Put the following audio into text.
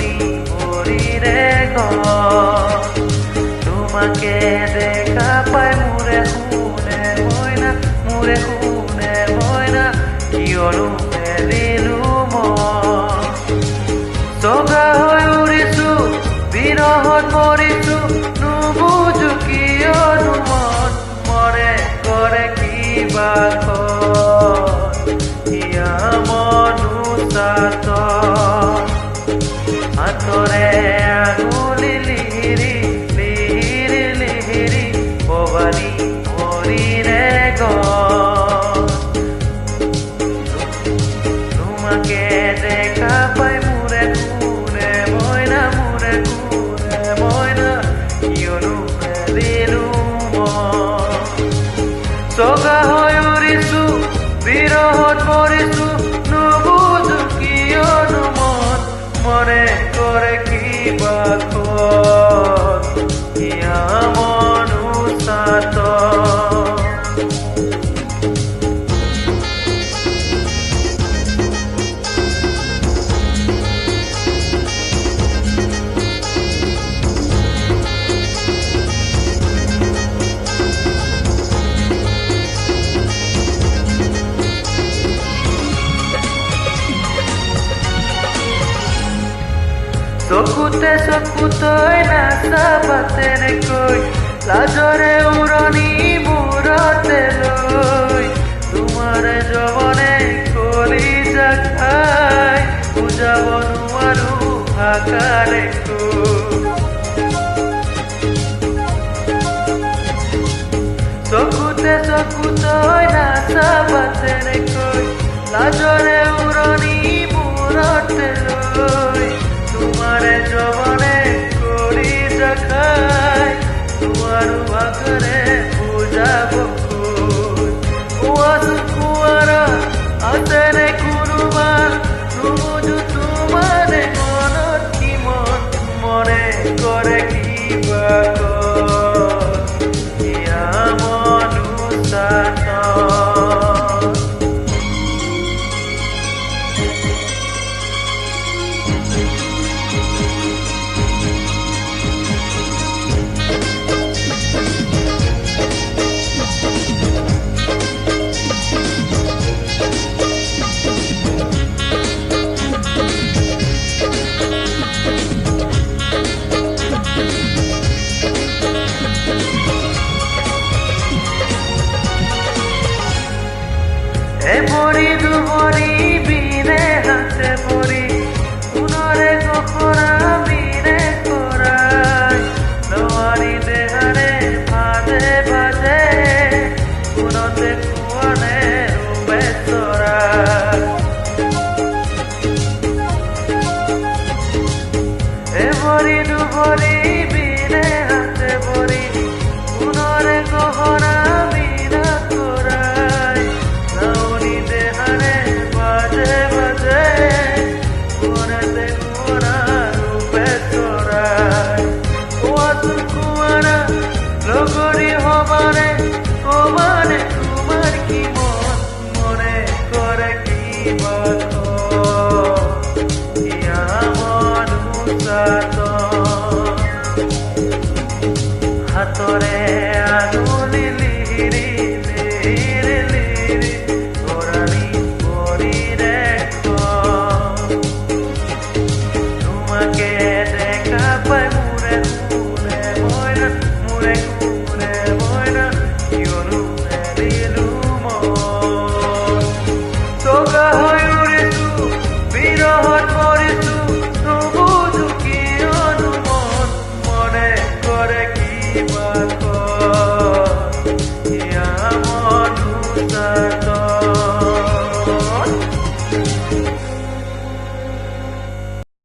উৰণি ভৰিৰে তোমাকে দেখা পাই মোৰে শুনে মইনা কিয়নো এৰিলো মই জগা হৈ উৰিছো বিৰহত মৰিছো নুবুজো কিয়নো মন মৰে কৰে কিবা ইয়া মনুষ্যত হাতৰে আঙুলি লিহিৰি লিহিৰি লিহিৰি পবালি ভৰিৰে তোমাকে দেখা পাই মোৰে শুনে মইনা কিয়নো এৰিলো মই জগা হৈ উৰিছো বিৰহত মৰিছো নুবুজো কিয়নো মন মৰে কৰে কিবা ইয়া মনুষ্যত চকুতে চকুতৈ নাচাবা তেনেকৈ লাজৰে উৰণি মূৰতে লৈ তোমাৰ যৱনে কলিজা খাই বুজাব নোৱাৰো ভাষাৰে চকুতে চকুতৈ নাচাবা তেনেকৈ লাজৰে উৰণি মূৰতে লৈ তোমাৰে যৱনে কলিজা খাই নোৱাৰো ভাষাৰে বুজাব কোৱাৰা আছেনে কোনোবা নুবুজো তোমাৰে মনত কি মন মনে কৰে কিবা ইয়া মনুষ্যত এভৰি দুভৰি বিনে হাতে ভৰি পুনৰে গহনা বিনে কৰাই নোৱাৰি দেহাৰে ভাজে ভাজে পুনতে কোৱানে ৰূপে চৰাই এভৰি দুভৰি বিনে হাতে ভৰি পুনৰে গহনা বিনা কৰাই লগৰী হবানে কবানে তোমাৰ কি মন মনে কৰে কিবা ইয়া মনুষ্যত হাতৰে আঙুলি লিহিৰি লিহিৰি লিহিৰি ভৰালি ভৰিৰে তোমাকে দেখা পাই মোৰে শুনে মইনা কিয়নো এৰিলো মই জগা হৈ উৰিছো বিৰহত মৰিছো নুবুজো কিয়নো মন মনে কৰে কিবা ইয়া মনুষ্যত